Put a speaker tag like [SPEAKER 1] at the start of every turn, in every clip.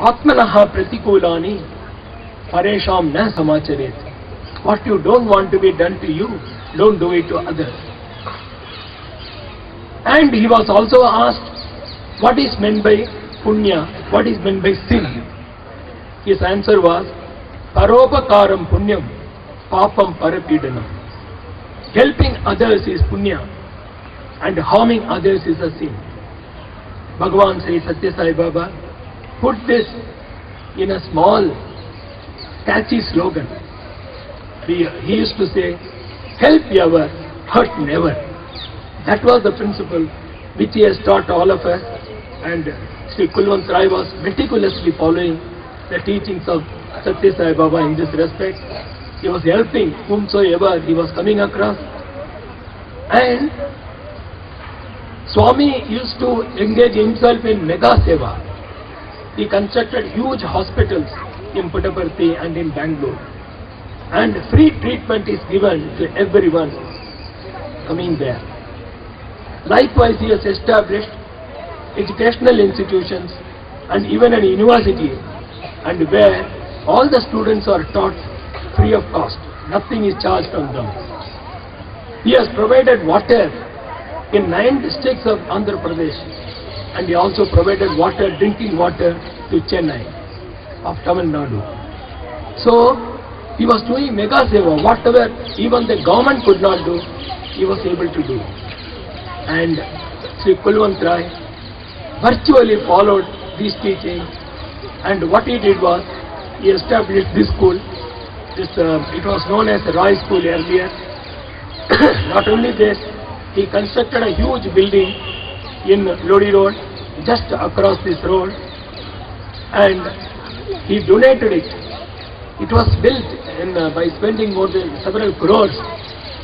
[SPEAKER 1] Atmanaha pratikulani paresham na samacharet. What you don't want to be done to you, don't do it to others. And he was also asked, what is meant by punya, what is meant by sin? His answer was, paropakaram punyam, papam parapidanam. Helping others is punya and harming others is a sin. Bhagavan Sri Satya Sai Baba put this in a small catchy slogan. He used to say, help ever, hurt never. That was the principle which he has taught all of us, and Sri Kulwant Rai was meticulously following the teachings of Satya Sai Baba in this respect. He was helping whomsoever he was coming across. And Swami used to engage himself in mega seva. He constructed huge hospitals in Puttaparthi and in Bangalore. And free treatment is given to everyone coming there. Likewise, he has established educational institutions and even a university, and where all the students are taught free of cost. Nothing is charged from them. He has provided water in 9 districts of Andhra Pradesh, and he also provided water, drinking water to Chennai of Tamil Nadu. So he was doing mega seva, whatever even the government could not do, he was able to do. And Sri Kulwant Rai virtually followed these teachings, and what he did was, he established this school. It was known as the Roy School earlier. Not only this, he constructed a huge building in Lodi Road, just across this road, and he donated it. It was built by spending more than several crores,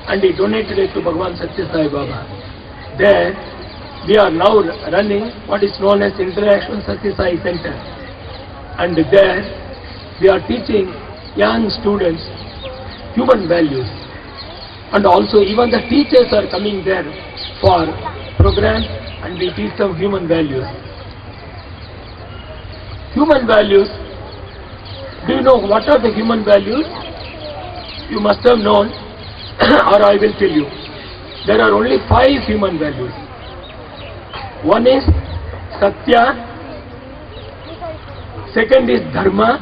[SPEAKER 1] and he donated it to Bhagavan Satya Sai Baba. There, we are now running what is known as International Satya Sai Center, and there we are teaching young students human values, and also even the teachers are coming there for programs, and we teach them human values. Human values, do you know what are the human values? You must have known, or I will tell you. There are only 5 human values. One is Satya, second is Dharma,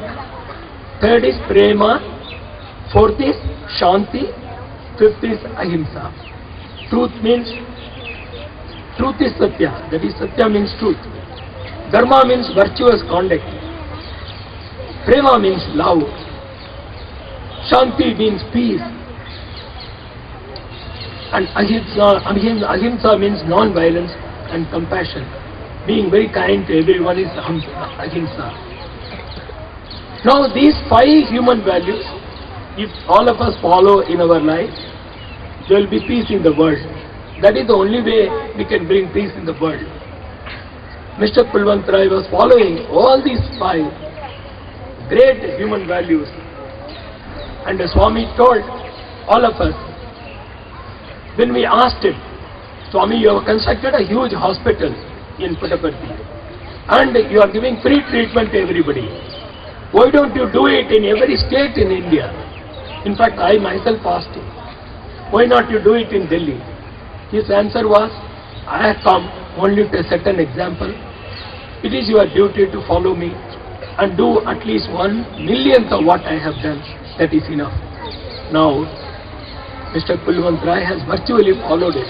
[SPEAKER 1] third is Prema, fourth is Shanti, fifth is Ahimsa. Truth is Satya, that is Satya means truth. Dharma means virtuous conduct. Prema means love. Shanti means peace. And Ahimsa means non-violence and compassion. Being very kind to everyone is Ahimsa. Now these 5 human values, if all of us follow in our life, there will be peace in the world. That is the only way we can bring peace in the world. Mr. Kulwant Rai was following all these 5 great human values, and the Swami told all of us, when we asked him, Swami, you have constructed a huge hospital in Puttaparthi and you are giving free treatment to everybody. Why don't you do it in every state in India? In fact, I myself asked him, why not you do it in Delhi? His answer was, I have come only to set an example. It is your duty to follow me and do at least 1/1,000,000th of what I have done. That is enough. Now, Mr. Kulwant Rai has virtually followed it.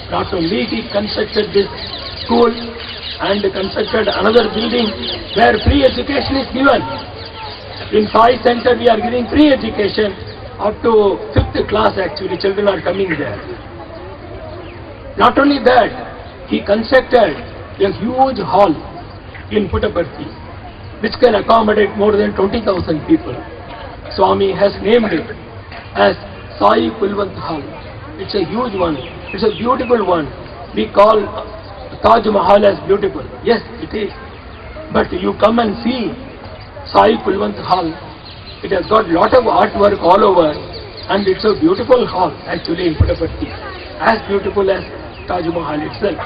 [SPEAKER 1] Not only he constructed this school and constructed another building where free education is given. In Sai Center we are giving free education up to 5th class actually, children are coming there. Not only that, he constructed a huge hall in Puttaparthi which can accommodate more than 20,000 people. Swami has named it as Sai Kulwant Hall. It's a huge one. It's a beautiful one. We call Taj Mahal as beautiful. Yes, it is. But you come and see Sai Kulwant Hall. It has got lot of artwork all over, and it's a beautiful hall actually in Puttaparthi. As beautiful as Taj Mahal itself.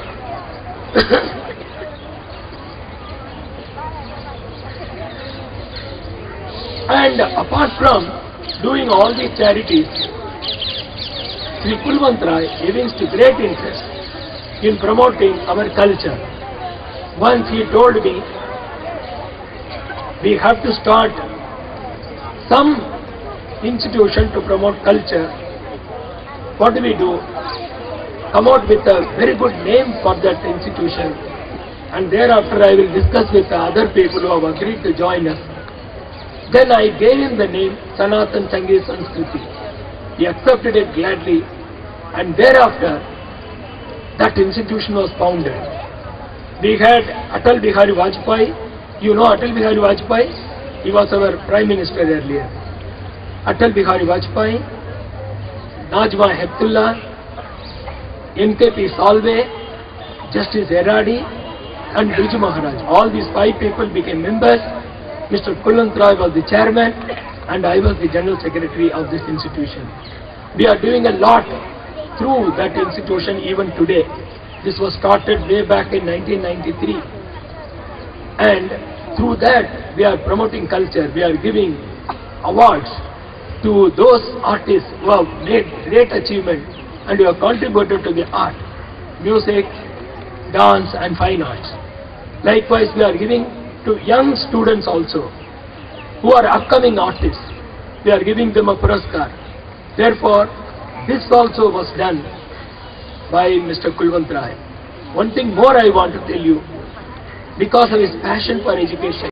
[SPEAKER 1] And apart from doing all these charities, Sri Kulwant Rai evinced great interest in promoting our culture. Once he told me, we have to start some institution to promote culture. What do we do? Come out with a very good name for that institution, and thereafter I will discuss with the other people who have agreed to join us. Then I gave him the name Sanatan Sangeet Sanskriti. He accepted it gladly, and thereafter that institution was founded. We had Atal Bihari Vajpayee. You know Atal Bihari Vajpayee? He was our Prime Minister earlier. Atal Bihari Vajpayee, Najma Heptullah, MKP Salve, Justice Eradi, and Biju Maharaj. All these 5 people became members. Mr. Kulwant Rai was the chairman, and I was the general secretary of this institution. We are doing a lot through that institution even today. This was started way back in 1993. And through that, we are promoting culture. We are giving awards to those artists who have made great achievement and who have contributed to the art, music, dance and fine arts. Likewise, we are giving to young students also who are upcoming artists. We are giving them a Puraskar. Therefore, this also was done by Mr. Kulwant Rai. One thing more I want to tell you, because of his passion for education,